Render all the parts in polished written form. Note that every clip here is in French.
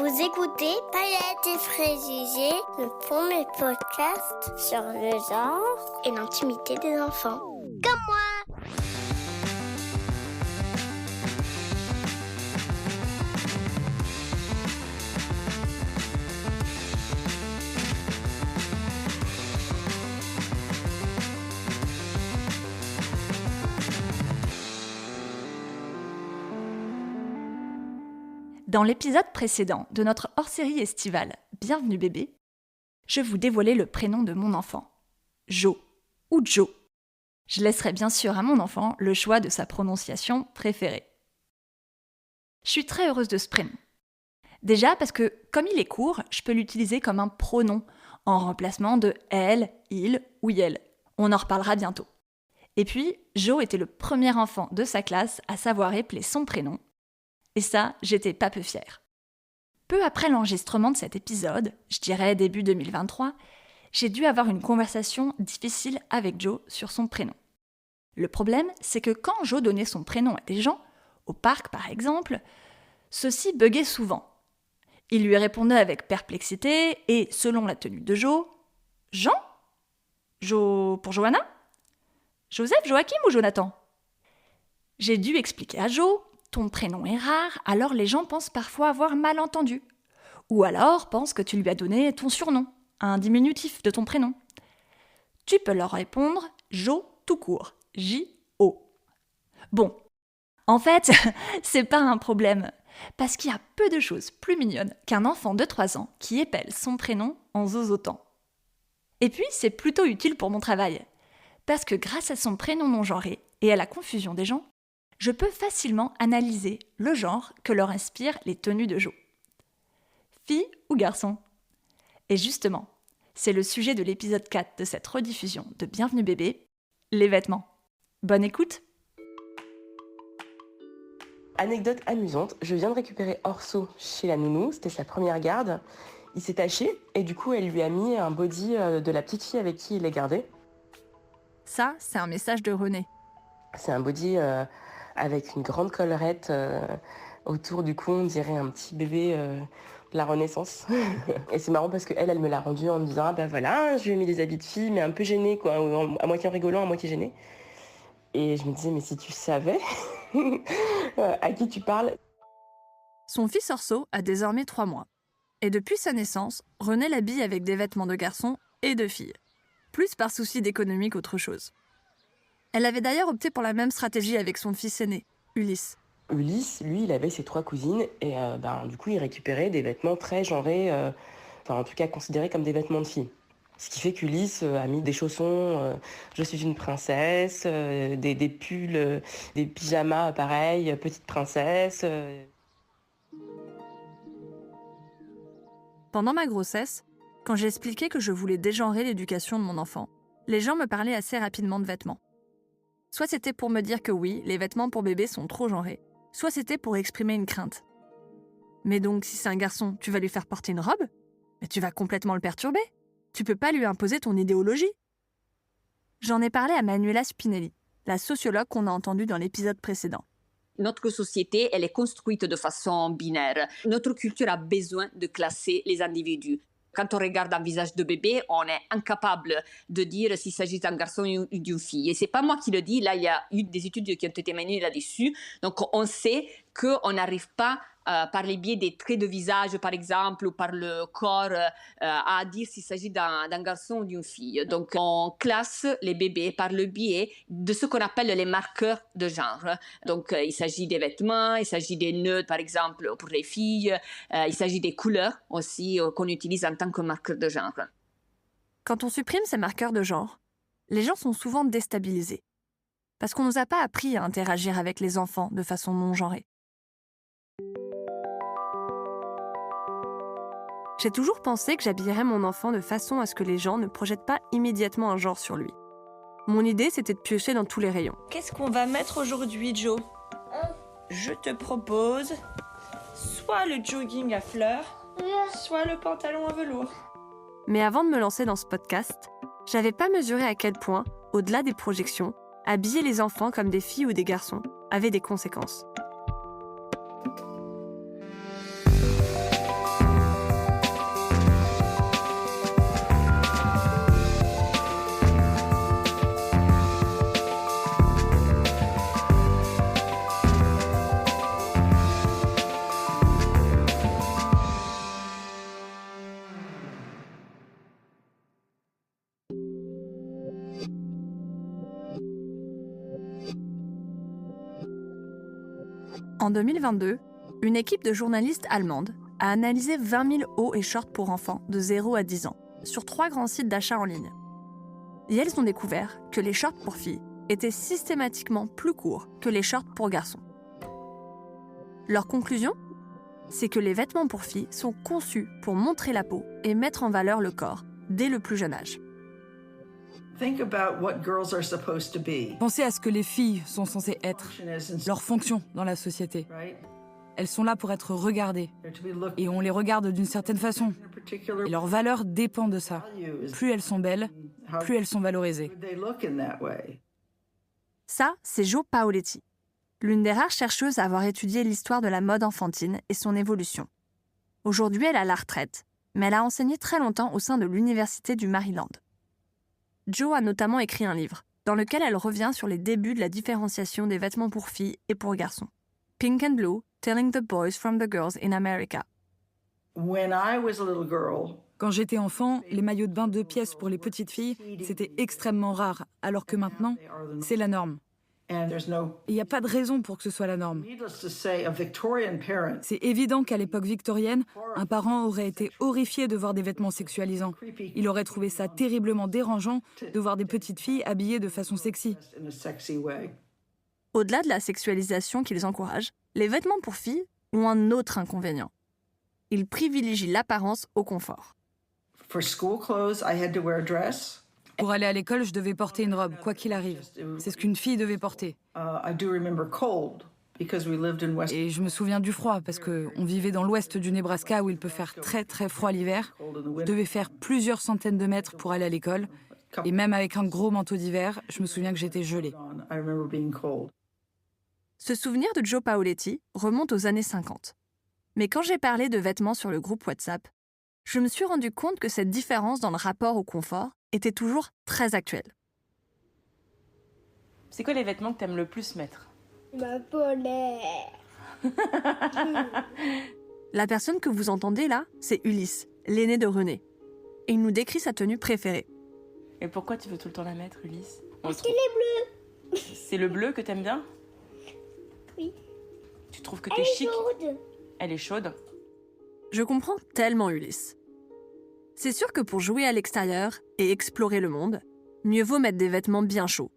Vous écoutez Paillettes et Préjugés, le premier podcast sur le genre et l'intimité des enfants. Comme moi! Dans l'épisode précédent de notre hors-série estivale Bienvenue bébé, je vous dévoilais le prénom de mon enfant, Jo ou Joe. Je laisserai bien sûr à mon enfant le choix de sa prononciation préférée. Je suis très heureuse de ce prénom. Déjà parce que, comme il est court, je peux l'utiliser comme un pronom en remplacement de elle, il ou elle. On en reparlera bientôt. Et puis, Jo était le premier enfant de sa classe à savoir épeler son prénom. Et ça, j'étais pas peu fière. Peu après l'enregistrement de cet épisode, je dirais début 2023, j'ai dû avoir une conversation difficile avec Jo sur son prénom. Le problème, c'est que quand Jo donnait son prénom à des gens, au parc par exemple, ceux-ci buguaient souvent. Il lui répondait avec perplexité et, selon la tenue de Jo, Jean ? Jo pour Johanna ? Joseph, Joachim ou Jonathan ? J'ai dû expliquer à Jo. Ton prénom est rare, alors les gens pensent parfois avoir mal entendu. Ou alors pensent que tu lui as donné ton surnom, un diminutif de ton prénom. Tu peux leur répondre Jo tout court, J-O. Bon, en fait, c'est pas un problème, parce qu'il y a peu de choses plus mignonnes qu'un enfant de 3 ans qui épelle son prénom en zozotant. Et puis, c'est plutôt utile pour mon travail, parce que grâce à son prénom non genré et à la confusion des gens, je peux facilement analyser le genre que leur inspirent les tenues de Jo. Fille ou garçon ? Et justement, c'est le sujet de l'épisode 4 de cette rediffusion de Bienvenue bébé, les vêtements. Bonne écoute ! Anecdote amusante, je viens de récupérer Orso chez la nounou, c'était sa première garde. Il s'est taché et du coup elle lui a mis un body de la petite fille avec qui il est gardé. Ça, c'est un message de René. C'est un body avec une grande collerette autour du cou, on dirait un petit bébé de la Renaissance. Et c'est marrant parce qu'elle me l'a rendu en me disant « Ah ben voilà, je lui ai mis des habits de fille, mais un peu gêné, quoi, à moitié rigolant, à moitié gêné. » Et je me disais « Mais si tu savais à qui tu parles ?» Son fils Orso a désormais 3 mois. Et depuis sa naissance, René l'habille avec des vêtements de garçon et de fille. Plus par souci d'économie qu'autre chose. Elle avait d'ailleurs opté pour la même stratégie avec son fils aîné, Ulysse. Ulysse, lui, il avait ses 3 cousines et du coup, il récupérait des vêtements très genrés, en tout cas considérés comme des vêtements de filles. Ce qui fait qu'Ulysse a mis des chaussons je suis une princesse, des pulls, des pyjamas pareils, petite princesse. Pendant ma grossesse, quand j'ai expliqué que je voulais dégenrer l'éducation de mon enfant, les gens me parlaient assez rapidement de vêtements. Soit c'était pour me dire que oui, les vêtements pour bébé sont trop genrés, soit c'était pour exprimer une crainte. Mais donc, si c'est un garçon, tu vas lui faire porter une robe ? Mais tu vas complètement le perturber. Tu peux pas lui imposer ton idéologie. J'en ai parlé à Manuela Spinelli, la sociologue qu'on a entendue dans l'épisode précédent. Notre société, elle est construite de façon binaire. Notre culture a besoin de classer les individus. Quand on regarde un visage de bébé, on est incapable de dire s'il s'agit d'un garçon ou d'une fille. Et c'est pas moi qui le dis. Là, il y a eu des études qui ont été menées là-dessus. Donc, on sait qu'on n'arrive pas, par les biais des traits de visage, par exemple, ou par le corps, à dire s'il s'agit d'un garçon ou d'une fille. Donc, on classe les bébés par le biais de ce qu'on appelle les marqueurs de genre. Donc, il s'agit des vêtements, il s'agit des nœuds, par exemple, pour les filles, il s'agit des couleurs aussi qu'on utilise en tant que marqueurs de genre. Quand on supprime ces marqueurs de genre, les gens sont souvent déstabilisés. Parce qu'on ne nous a pas appris à interagir avec les enfants de façon non genrée. J'ai toujours pensé que j'habillerais mon enfant de façon à ce que les gens ne projettent pas immédiatement un genre sur lui. Mon idée, c'était de piocher dans tous les rayons. Qu'est-ce qu'on va mettre aujourd'hui, Joe ? Je te propose soit le jogging à fleurs, soit le pantalon en velours. Mais avant de me lancer dans ce podcast, j'avais pas mesuré à quel point, au-delà des projections, habiller les enfants comme des filles ou des garçons avait des conséquences. En 2022, une équipe de journalistes allemandes a analysé 20 000 hauts et shorts pour enfants de 0 à 10 ans sur 3 grands sites d'achat en ligne. Et elles ont découvert que les shorts pour filles étaient systématiquement plus courts que les shorts pour garçons. Leur conclusion ? C'est que les vêtements pour filles sont conçus pour montrer la peau et mettre en valeur le corps dès le plus jeune âge. Pensez à ce que les filles sont censées être, leur fonction dans la société. Elles sont là pour être regardées, et on les regarde d'une certaine façon. Et leur valeur dépend de ça. Plus elles sont belles, plus elles sont valorisées. Ça, c'est Jo Paoletti, l'une des rares chercheuses à avoir étudié l'histoire de la mode enfantine et son évolution. Aujourd'hui, elle est à la retraite, mais elle a enseigné très longtemps au sein de l'Université du Maryland. Jo a notamment écrit un livre, dans lequel elle revient sur les débuts de la différenciation des vêtements pour filles et pour garçons. Pink and Blue, Telling the Boys from the Girls in America. Quand j'étais enfant, les maillots de bain 2 pièces pour les petites filles, c'était extrêmement rare, alors que maintenant, c'est la norme. Il n'y a pas de raison pour que ce soit la norme. C'est évident qu'à l'époque victorienne, un parent aurait été horrifié de voir des vêtements sexualisants. Il aurait trouvé ça terriblement dérangeant de voir des petites filles habillées de façon sexy. Au-delà de la sexualisation qu'ils encouragent, les vêtements pour filles ont un autre inconvénient. Ils privilégient l'apparence au confort. Pour aller à l'école, je devais porter une robe, quoi qu'il arrive. C'est ce qu'une fille devait porter. Et je me souviens du froid, parce qu'on vivait dans l'ouest du Nebraska où il peut faire très très froid l'hiver. Je devais faire plusieurs centaines de mètres pour aller à l'école. Et même avec un gros manteau d'hiver, je me souviens que j'étais gelée. Ce souvenir de Jo Paoletti remonte aux années 50. Mais quand j'ai parlé de vêtements sur le groupe WhatsApp, je me suis rendu compte que cette différence dans le rapport au confort était toujours très actuelle. C'est quoi les vêtements que t'aimes le plus mettre ? Ma polaire. La personne que vous entendez là, c'est Ulysse, l'aîné de René. Et il nous décrit sa tenue préférée. Et pourquoi tu veux tout le temps la mettre, Ulysse ? Parce qu'elle est bleue. C'est le bleu que t'aimes bien ? Oui. Tu trouves que t'es chic ? Chaude. Elle est chaude. Je comprends tellement Ulysse. C'est sûr que pour jouer à l'extérieur et explorer le monde, mieux vaut mettre des vêtements bien chauds.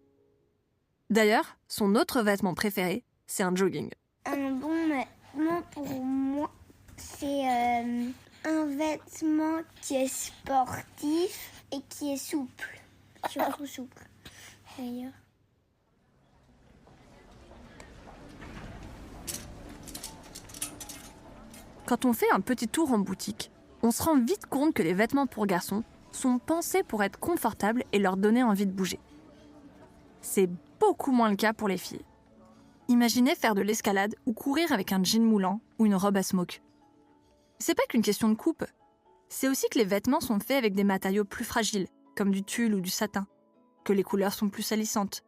D'ailleurs, son autre vêtement préféré, c'est un jogging. Un bon vêtement pour moi, c'est un vêtement qui est sportif et qui est souple. Surtout souple, d'ailleurs. Quand on fait un petit tour en boutique, on se rend vite compte que les vêtements pour garçons sont pensés pour être confortables et leur donner envie de bouger. C'est beaucoup moins le cas pour les filles. Imaginez faire de l'escalade ou courir avec un jean moulant ou une robe à smoke. C'est pas qu'une question de coupe, c'est aussi que les vêtements sont faits avec des matériaux plus fragiles, comme du tulle ou du satin, que les couleurs sont plus salissantes,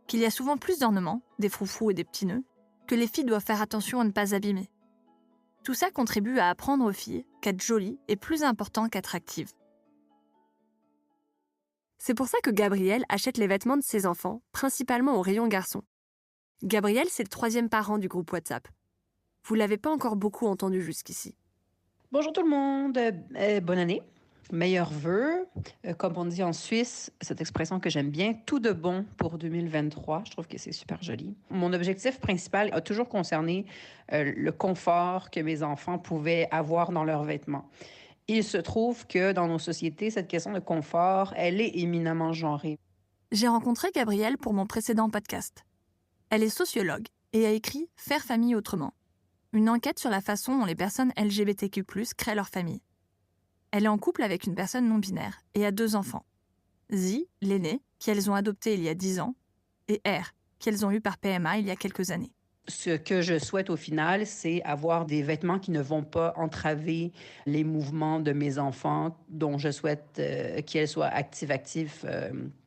qu'il y a souvent plus d'ornements, des froufrous et des petits nœuds, que les filles doivent faire attention à ne pas abîmer. Tout ça contribue à apprendre aux filles qu'être jolie est plus important qu'attractive. C'est pour ça que Gabriel achète les vêtements de ses enfants, principalement au rayon garçons. Gabriel, c'est le 3e parent du groupe WhatsApp. Vous l'avez pas encore beaucoup entendu jusqu'ici. Bonjour tout le monde, bonne année, meilleurs vœux. Comme on dit en Suisse, cette expression que j'aime bien, tout de bon pour 2023, je trouve que c'est super joli. Mon objectif principal a toujours concerné le confort que mes enfants pouvaient avoir dans leurs vêtements. Il se trouve que dans nos sociétés, cette question de confort, elle est éminemment genrée. J'ai rencontré Gabrielle pour mon précédent podcast. Elle est sociologue et a écrit « Faire famille autrement », une enquête sur la façon dont les personnes LGBTQ+, créent leur famille. Elle est en couple avec une personne non-binaire et a 2 enfants. Zi, l'aînée, qu'elles ont adopté il y a 10 ans, et R, qu'elles ont eu par PMA il y a quelques années. Ce que je souhaite au final, c'est avoir des vêtements qui ne vont pas entraver les mouvements de mes enfants, dont je souhaite qu'elles soient actives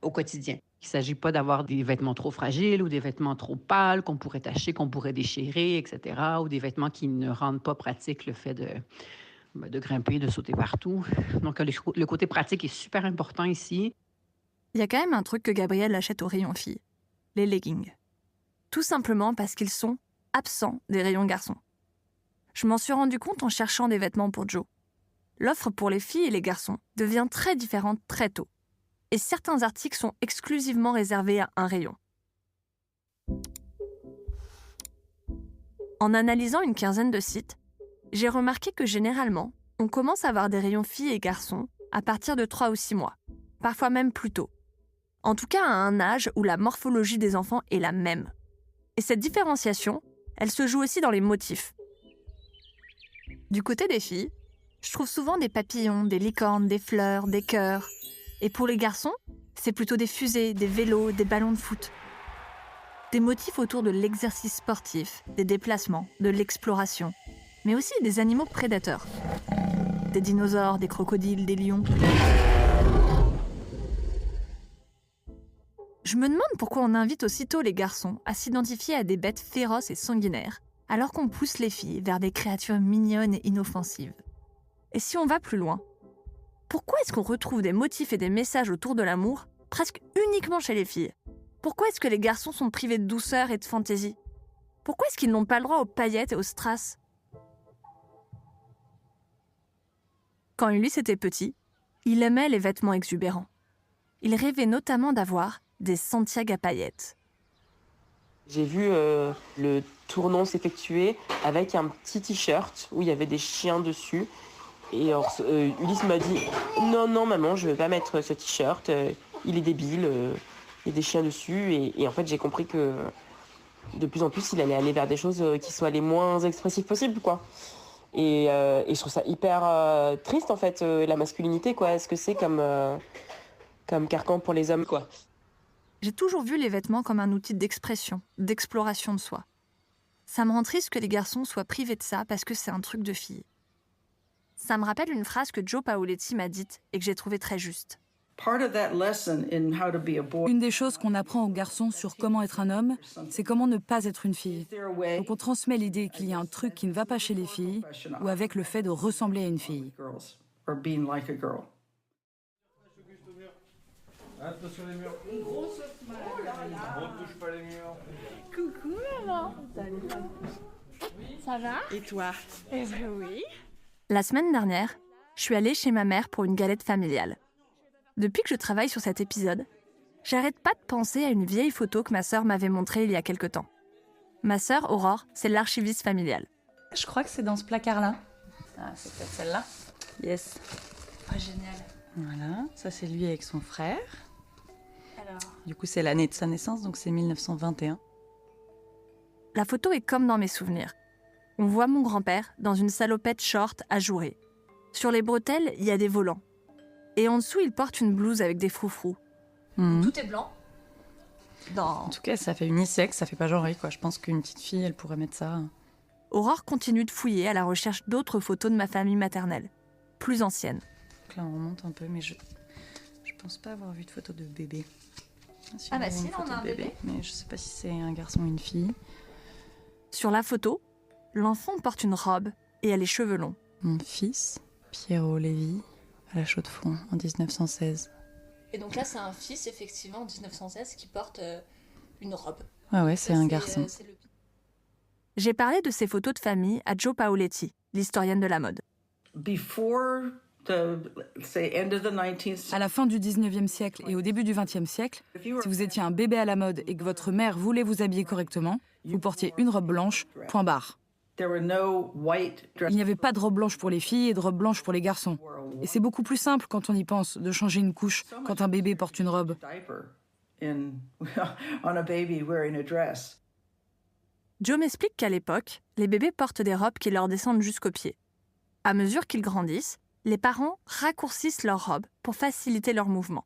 au quotidien. Il ne s'agit pas d'avoir des vêtements trop fragiles ou des vêtements trop pâles qu'on pourrait tacher, qu'on pourrait déchirer, etc., ou des vêtements qui ne rendent pas pratique le fait de grimper, de sauter partout. Donc, le côté pratique est super important ici. Il y a quand même un truc que Gabrielle achète au rayon filles, les leggings. Tout simplement parce qu'ils sont absent des rayons garçons. Je m'en suis rendu compte en cherchant des vêtements pour Joe. L'offre pour les filles et les garçons devient très différente très tôt. Et certains articles sont exclusivement réservés à un rayon. En analysant une quinzaine de sites, j'ai remarqué que généralement, on commence à avoir des rayons filles et garçons à partir de 3 ou 6 mois, parfois même plus tôt. En tout cas à un âge où la morphologie des enfants est la même. Et cette différenciation, elle se joue aussi dans les motifs. Du côté des filles, je trouve souvent des papillons, des licornes, des fleurs, des cœurs. Et pour les garçons, c'est plutôt des fusées, des vélos, des ballons de foot. Des motifs autour de l'exercice sportif, des déplacements, de l'exploration, mais aussi des animaux prédateurs. Des dinosaures, des crocodiles, des lions. Je me demande pourquoi on invite aussitôt les garçons à s'identifier à des bêtes féroces et sanguinaires, alors qu'on pousse les filles vers des créatures mignonnes et inoffensives. Et si on va plus loin, pourquoi est-ce qu'on retrouve des motifs et des messages autour de l'amour presque uniquement chez les filles ? Pourquoi est-ce que les garçons sont privés de douceur et de fantaisie ? Pourquoi est-ce qu'ils n'ont pas le droit aux paillettes et aux strass ? Quand Ulysse était petit, il aimait les vêtements exubérants. Il rêvait notamment d'avoir des Santiago à paillettes. J'ai vu le tournon s'effectuer avec un petit t-shirt où il y avait des chiens dessus. Et alors, Ulysse m'a dit « Non, maman, je ne vais pas mettre ce t-shirt, il est débile, il y a des chiens dessus. » Et en fait, j'ai compris que de plus en plus, il allait aller vers des choses qui soient les moins expressives possibles, quoi. Et je trouve ça hyper triste, en fait, la masculinité, quoi. Est-ce que c'est comme carcan pour les hommes, quoi. J'ai toujours vu les vêtements comme un outil d'expression, d'exploration de soi. Ça me rend triste que les garçons soient privés de ça parce que c'est un truc de fille. Ça me rappelle une phrase que Joe Paoletti m'a dite et que j'ai trouvée très juste. Une des choses qu'on apprend aux garçons sur comment être un homme, c'est comment ne pas être une fille. Donc on transmet l'idée qu'il y a un truc qui ne va pas chez les filles ou avec le fait de ressembler à une fille. Attention les murs. On touche pas les murs. Coucou maman. Ça va? Et toi? Eh ben oui. La semaine dernière, je suis allée chez ma mère pour une galette familiale. Depuis que je travaille sur cet épisode, j'arrête pas de penser à une vieille photo que ma sœur m'avait montrée il y a quelque temps. Ma sœur, Aurore, c'est l'archiviste familiale. Je crois que c'est dans ce placard-là. Ah, c'est peut-être celle-là. Yes. Oh, génial. Voilà, ça c'est lui avec son frère. Alors... Du coup, c'est l'année de sa naissance, donc c'est 1921. La photo est comme dans mes souvenirs. On voit mon grand-père dans une salopette short ajourée. Sur les bretelles, il y a des volants. Et en dessous, il porte une blouse avec des froufrous. Tout est blanc. En tout cas, ça fait unisexe, ça fait pas genré, quoi. Je pense qu'une petite fille, elle pourrait mettre ça. Aurore continue de fouiller à la recherche d'autres photos de ma famille maternelle, plus anciennes. Donc là, on remonte un peu, mais je pense pas avoir vu de photo de bébé. Ah bah si, là, on a un bébé. Mais je sais pas si c'est un garçon ou une fille. Sur la photo, l'enfant porte une robe et a les cheveux longs. Mon fils, Pierrot Lévy, à la Chaux-de-Fonds, en 1916. Et donc là, c'est un fils, effectivement, en 1916, qui porte une robe. Ah ouais, c'est un garçon. J'ai parlé de ces photos de famille à Joe Paoletti, l'historienne de la mode. À la fin du 19e siècle et au début du 20e siècle, si vous étiez un bébé à la mode et que votre mère voulait vous habiller correctement, vous portiez une robe blanche, point barre. Il n'y avait pas de robe blanche pour les filles et de robe blanche pour les garçons. Et c'est beaucoup plus simple quand on y pense de changer une couche quand un bébé porte une robe. Joe m'explique qu'à l'époque, les bébés portent des robes qui leur descendent jusqu'aux pieds. À mesure qu'ils grandissent, les parents raccourcissent leurs robes pour faciliter leurs mouvements.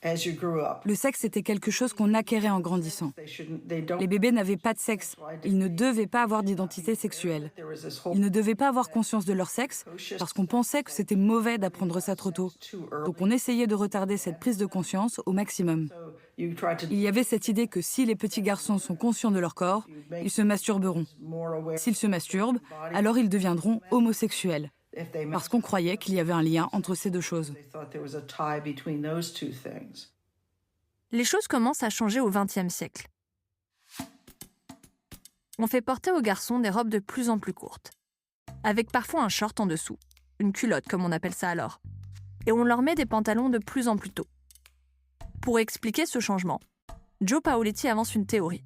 Le sexe était quelque chose qu'on acquérait en grandissant. Les bébés n'avaient pas de sexe. Ils ne devaient pas avoir d'identité sexuelle. Ils ne devaient pas avoir conscience de leur sexe parce qu'on pensait que c'était mauvais d'apprendre ça trop tôt. Donc on essayait de retarder cette prise de conscience au maximum. Il y avait cette idée que si les petits garçons sont conscients de leur corps, ils se masturberont. S'ils se masturbent, alors ils deviendront homosexuels. Parce qu'on croyait qu'il y avait un lien entre ces deux choses. Les choses commencent à changer au XXe siècle. On fait porter aux garçons des robes de plus en plus courtes, avec parfois un short en dessous, une culotte comme on appelle ça alors, et on leur met des pantalons de plus en plus tôt. Pour expliquer ce changement, Joe Paoletti avance une théorie,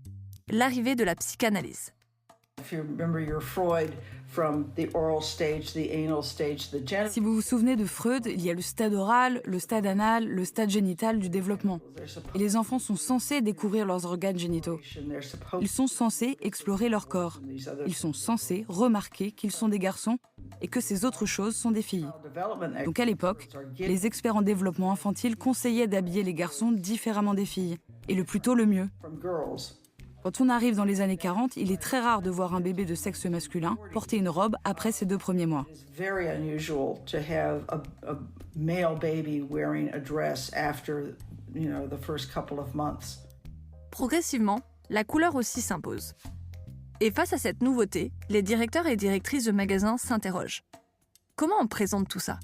l'arrivée de la psychanalyse. Si vous vous souvenez de Freud, il y a le stade oral, le stade anal, le stade génital du développement. Et les enfants sont censés découvrir leurs organes génitaux. Ils sont censés explorer leur corps. Ils sont censés remarquer qu'ils sont des garçons et que ces autres choses sont des filles. Donc à l'époque, les experts en développement infantile conseillaient d'habiller les garçons différemment des filles, et le plus tôt le mieux. Quand on arrive dans les années 40, il est très rare de voir un bébé de sexe masculin porter une robe après ses 2 premiers mois. Progressivement, la couleur aussi s'impose. Et face à cette nouveauté, les directeurs et directrices de magasins s'interrogent. Comment on présente tout ça?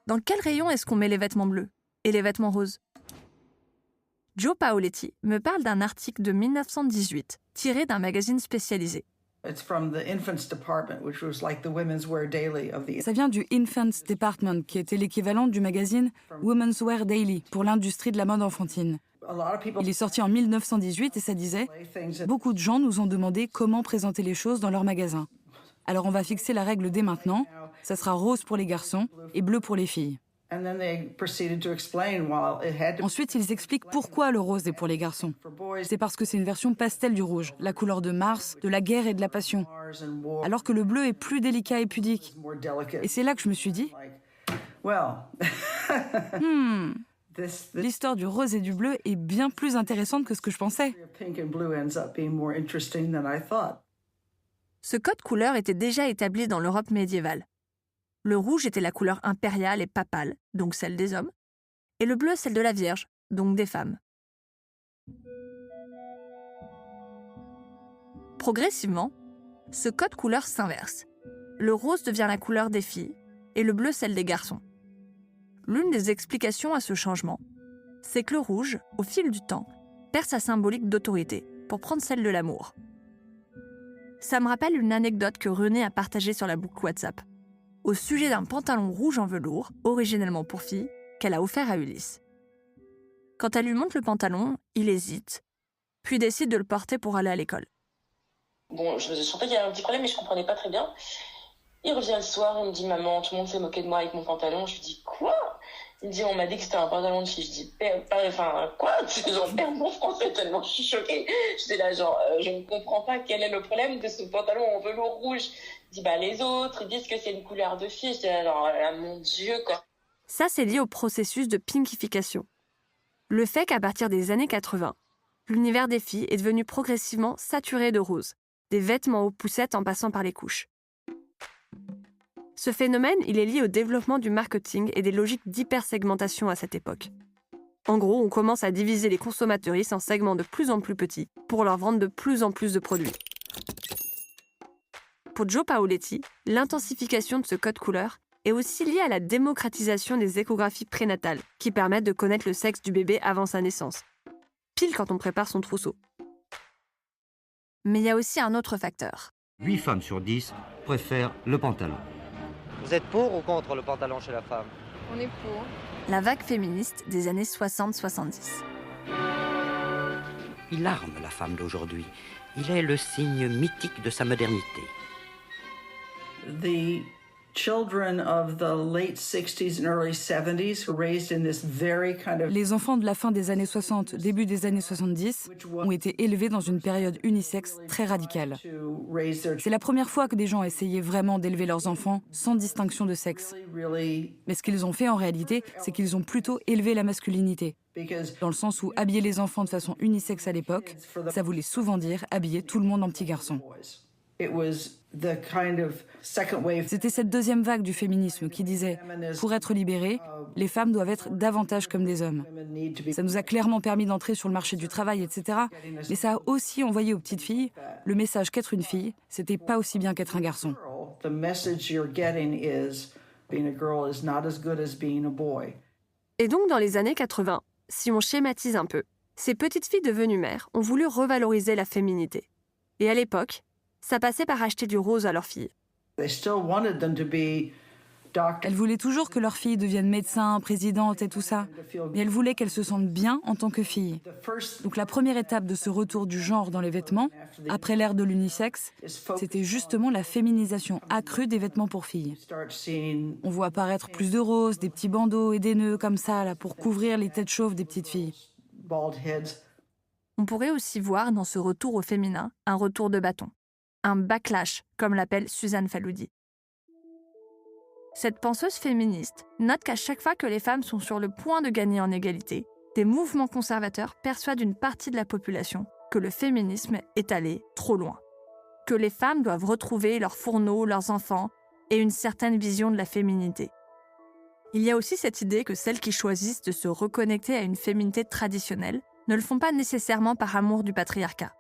Dans quel rayon est-ce qu'on met les vêtements bleus et les vêtements roses? Joe Paoletti me parle d'un article de 1918 tiré d'un magazine spécialisé. Ça vient du Infants Department, qui était l'équivalent du magazine Women's Wear Daily pour l'industrie de la mode enfantine. Il est sorti en 1918 et ça disait « Beaucoup de gens nous ont demandé comment présenter les choses dans leur magasin. Alors on va fixer la règle dès maintenant, ça sera rose pour les garçons et bleu pour les filles. » Ensuite, ils expliquent pourquoi le rose est pour les garçons. C'est parce que c'est une version pastel du rouge, la couleur de Mars, de la guerre et de la passion. Alors que le bleu est plus délicat et pudique. Et c'est là que je me suis dit, l'histoire du rose et du bleu est bien plus intéressante que ce que je pensais. Ce code couleur était déjà établi dans l'Europe médiévale. Le rouge était la couleur impériale et papale, donc celle des hommes, et le bleu celle de la Vierge, donc des femmes. Progressivement, ce code couleur s'inverse. Le rose devient la couleur des filles et le bleu celle des garçons. L'une des explications à ce changement, c'est que le rouge, au fil du temps, perd sa symbolique d'autorité pour prendre celle de l'amour. Ça me rappelle une anecdote que René a partagée sur la boucle WhatsApp, au sujet d'un pantalon rouge en velours, originellement pour fille, qu'elle a offert à Ulysse. Quand elle lui montre le pantalon, il hésite, puis décide de le porter pour aller à l'école. Bon, je sentais qu'il y avait un petit problème, mais je comprenais pas très bien. Il revient le soir, il me dit « Maman, tout le monde s'est moqué de moi avec mon pantalon. » Je lui dis « Quoi ?» Il me dit « On m'a dit que c'était un pantalon de fille. » Je dis « Quoi ?» J'en perds mon français tellement je suis choquée. J'étais là genre « Je ne comprends pas quel est le problème de ce pantalon en velours rouge. » Il dit « les autres, ils disent que c'est une couleur de fille. » Je dis « Alors là, mon Dieu, quoi. » Ça, c'est lié au processus de pinkification. Le fait qu'à partir des années 80, l'univers des filles est devenu progressivement saturé de rose, des vêtements aux poussettes en passant par les couches. Ce phénomène, il est lié au développement du marketing et des logiques d'hypersegmentation à cette époque. En gros, on commence à diviser les consommateuristes en segments de plus en plus petits pour leur vendre de plus en plus de produits. Pour Joe Paoletti, l'intensification de ce code couleur est aussi liée à la démocratisation des échographies prénatales qui permettent de connaître le sexe du bébé avant sa naissance, pile quand on prépare son trousseau. Mais il y a aussi un autre facteur. 8 femmes sur 10 préfèrent le pantalon. Vous êtes pour ou contre le pantalon chez la femme? On est pour. La vague féministe des années 60-70. Il arme la femme d'aujourd'hui. Il est le signe mythique de sa modernité. The children of the late 60s and early 70s who were raised in this very kind of... Les enfants de la fin des années 60, début des années 70, ont été élevés dans une période unisexe très radicale. C'est la première fois que des gens essayaient vraiment d'élever leurs enfants sans distinction de sexe. Mais ce qu'ils ont fait en réalité, c'est qu'ils ont plutôt élevé la masculinité. Dans le sens où habiller les enfants de façon unisexe à l'époque, ça voulait souvent dire habiller tout le monde en petits garçons. C'était cette deuxième vague du féminisme qui disait « Pour être libérées, les femmes doivent être davantage comme des hommes ». Ça nous a clairement permis d'entrer sur le marché du travail, etc. Mais ça a aussi envoyé aux petites filles le message qu'être une fille, c'était pas aussi bien qu'être un garçon. Et donc dans les années 80, si on schématise un peu, Ces petites filles devenues mères ont voulu revaloriser la féminité. Et à l'époque, ça passait par acheter du rose à leurs filles. Elles voulaient toujours que leurs filles deviennent médecins, présidentes et tout ça. Mais elles voulaient qu'elles se sentent bien en tant que filles. Donc la première étape de ce retour du genre dans les vêtements, après l'ère de l'unisexe, c'était justement la féminisation accrue des vêtements pour filles. On voit apparaître plus de roses, des petits bandeaux et des nœuds comme ça là, pour couvrir les têtes chauves des petites filles. On pourrait aussi voir dans ce retour au féminin un retour de bâton. Un backlash, comme l'appelle Suzanne Faloudi. Cette penseuse féministe note qu'à chaque fois que les femmes sont sur le point de gagner en égalité, des mouvements conservateurs persuadent une partie de la population que le féminisme est allé trop loin. Que les femmes doivent retrouver leurs fourneaux, leurs enfants et une certaine vision de la féminité. Il y a aussi cette idée que celles qui choisissent de se reconnecter à une féminité traditionnelle ne le font pas nécessairement par amour du patriarcat.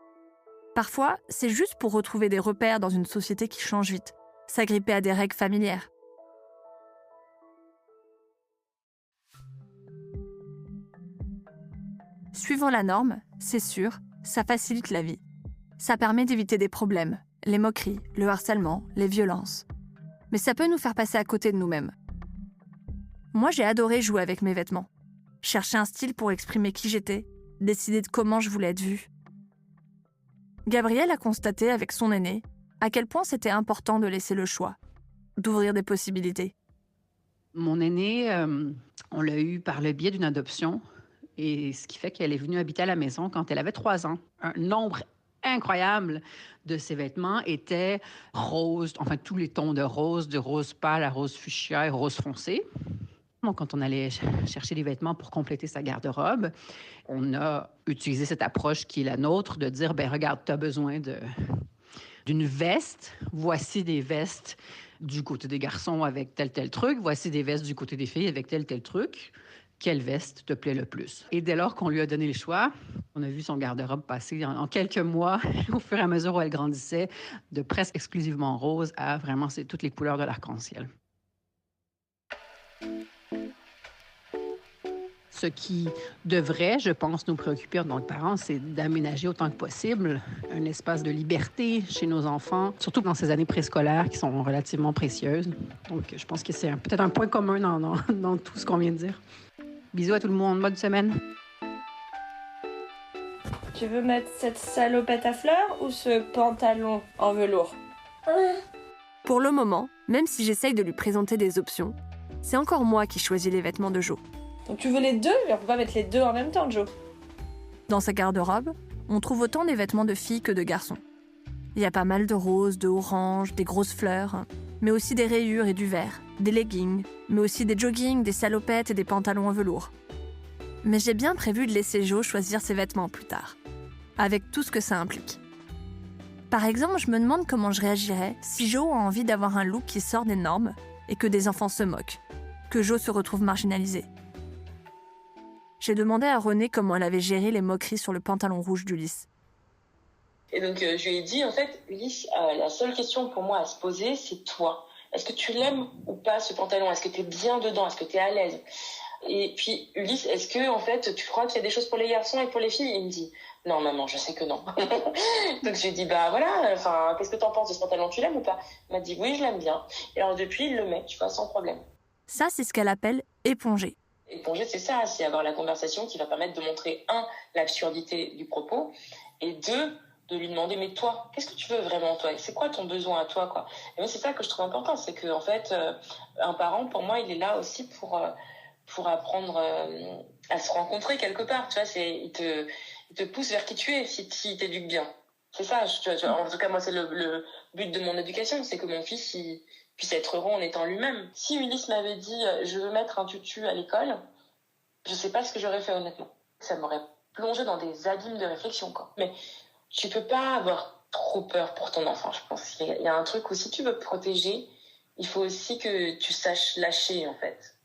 Parfois, c'est juste pour retrouver des repères dans une société qui change vite, s'agripper à des règles familières. Suivant la norme, c'est sûr, ça facilite la vie. Ça permet d'éviter des problèmes, les moqueries, le harcèlement, les violences. Mais ça peut nous faire passer à côté de nous-mêmes. Moi, j'ai adoré jouer avec mes vêtements. Chercher un style pour exprimer qui j'étais, décider de comment je voulais être vue. Gabrielle a constaté avec son aîné à quel point c'était important de laisser le choix, d'ouvrir des possibilités. Mon aînée, on l'a eu par le biais d'une adoption. Et ce qui fait qu'elle est venue habiter à la maison quand elle avait 3 ans. Un nombre incroyable de ses vêtements étaient roses, enfin tous les tons de rose pâle à rose fuchsia et rose foncé. Donc, quand on allait chercher des vêtements pour compléter sa garde-robe, on a utilisé cette approche qui est la nôtre de dire, ben regarde, tu as besoin d'une veste. Voici des vestes du côté des garçons avec tel truc. Voici des vestes du côté des filles avec tel truc. Quelle veste te plaît le plus? Et dès lors qu'on lui a donné le choix, on a vu son garde-robe passer en quelques mois, au fur et à mesure où elle grandissait, de presque exclusivement rose à vraiment c'est toutes les couleurs de l'arc-en-ciel. Ce qui devrait, je pense, nous préoccuper en tant que parents, c'est d'aménager autant que possible un espace de liberté chez nos enfants, surtout dans ces années préscolaires qui sont relativement précieuses. Donc, je pense que c'est peut-être un point commun dans tout ce qu'on vient de dire. Bisous à tout le monde, bonne semaine. Tu veux mettre cette salopette à fleurs ou ce pantalon en velours? Pour le moment, même si j'essaye de lui présenter des options, c'est encore moi qui choisis les vêtements de Jo. Donc tu veux les deux, mais on peut pas mettre les deux en même temps, Jo. Dans sa garde-robe, on trouve autant des vêtements de filles que de garçons. Il y a pas mal de roses, de oranges, des grosses fleurs, mais aussi des rayures et du vert, des leggings, mais aussi des joggings, des salopettes et des pantalons en velours. Mais j'ai bien prévu de laisser Jo choisir ses vêtements plus tard, avec tout ce que ça implique. Par exemple, je me demande comment je réagirais si Jo a envie d'avoir un look qui sort des normes et que des enfants se moquent, que Jo se retrouve marginalisée. J'ai demandé à René comment elle avait géré les moqueries sur le pantalon rouge d'Ulysse. Et donc, je lui ai dit, en fait, Ulysse, la seule question pour moi à se poser, c'est toi. Est-ce que tu l'aimes ou pas, ce pantalon? Est-ce que tu es bien dedans? Est-ce que tu es à l'aise? Et puis, Ulysse, est-ce que, en fait, tu crois qu'il y a des choses pour les garçons et pour les filles? Il me dit, non, maman, je sais que non. Donc, je lui ai dit, bah voilà, enfin, qu'est-ce que t'en penses de ce pantalon? Tu l'aimes ou pas? Il m'a dit, oui, je l'aime bien. Et alors, depuis, il le met, tu vois, sans problème. Ça, c'est ce qu'elle appelle éponger. Éponger, c'est ça, c'est avoir la conversation qui va permettre de montrer, 1, l'absurdité du propos, et 2, de lui demander, mais toi, qu'est-ce que tu veux vraiment, toi? C'est quoi ton besoin à toi, quoi? Et moi, c'est ça que je trouve important, c'est que, en fait, un parent, pour moi, il est là aussi pour apprendre à se rencontrer quelque part, tu vois, il te pousse vers qui tu es, si t'éduques bien. C'est ça, tu vois, en tout cas, moi, c'est le but de mon éducation, c'est que mon fils, il puisse être heureux en étant lui-même. Si Ulysse m'avait dit « je veux mettre un tutu à l'école », je sais pas ce que j'aurais fait honnêtement. Ça m'aurait plongé dans des abîmes de réflexion, quoi. Mais tu peux pas avoir trop peur pour ton enfant, je pense. Il y a un truc où si tu veux protéger, il faut aussi que tu saches lâcher, en fait.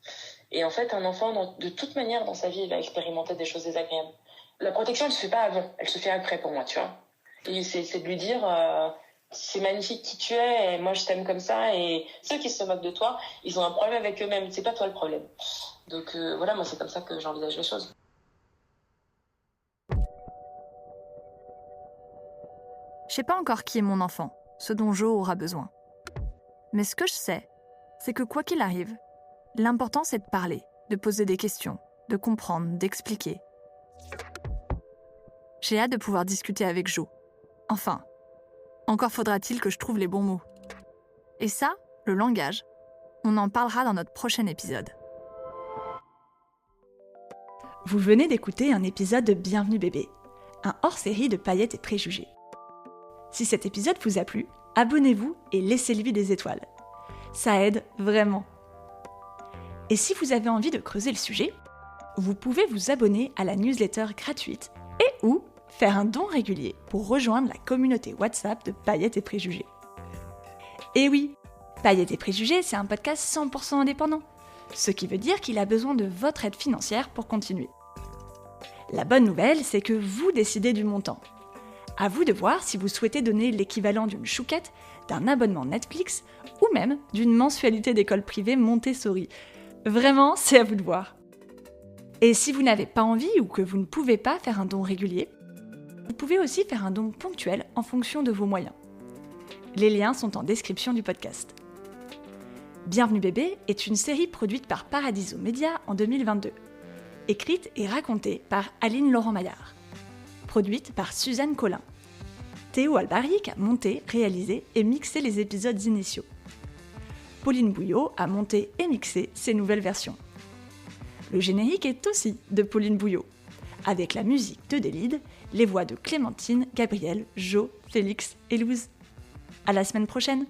Et en fait, un enfant, de toute manière, dans sa vie, il va expérimenter des choses désagréables. La protection, elle se fait pas avant, elle se fait après pour moi, tu vois. Et c'est de lui dire... c'est magnifique qui tu es, et moi je t'aime comme ça, et ceux qui se moquent de toi, ils ont un problème avec eux-mêmes, c'est pas toi le problème. Donc voilà, moi c'est comme ça que j'envisage les choses. sais pas encore qui est mon enfant, ce dont Jo aura besoin. Mais ce que je sais, c'est que quoi qu'il arrive, l'important c'est de parler, de poser des questions, de comprendre, d'expliquer. J'ai hâte de pouvoir discuter avec Jo. Enfin, encore faudra-t-il que je trouve les bons mots. Et ça, le langage, on en parlera dans notre prochain épisode. Vous venez d'écouter un épisode de Bienvenue bébé, un hors-série de Paillettes et Préjugés. Si cet épisode vous a plu, abonnez-vous et laissez-lui des étoiles. Ça aide vraiment. Et si vous avez envie de creuser le sujet, vous pouvez vous abonner à la newsletter gratuite et ou faire un don régulier pour rejoindre la communauté WhatsApp de Paillettes et Préjugés. Et oui, Paillettes et Préjugés, c'est un podcast 100% indépendant, ce qui veut dire qu'il a besoin de votre aide financière pour continuer. La bonne nouvelle, c'est que vous décidez du montant. À vous de voir si vous souhaitez donner l'équivalent d'une chouquette, d'un abonnement Netflix ou même d'une mensualité d'école privée Montessori. Vraiment, c'est à vous de voir. Et si vous n'avez pas envie ou que vous ne pouvez pas faire un don régulier, vous pouvez aussi faire un don ponctuel en fonction de vos moyens. Les liens sont en description du podcast. Bienvenue bébé est une série produite par Paradiso Media en 2022, écrite et racontée par Aline Laurent-Maillard, produite par Suzanne Collin. Théo Albaric a monté, réalisé et mixé les épisodes initiaux. Pauline Bouillot a monté et mixé ses nouvelles versions. Le générique est aussi de Pauline Bouillot, avec la musique de Délide, les voix de Clémentine, Gabriel, Jo, Félix et Louise. À la semaine prochaine!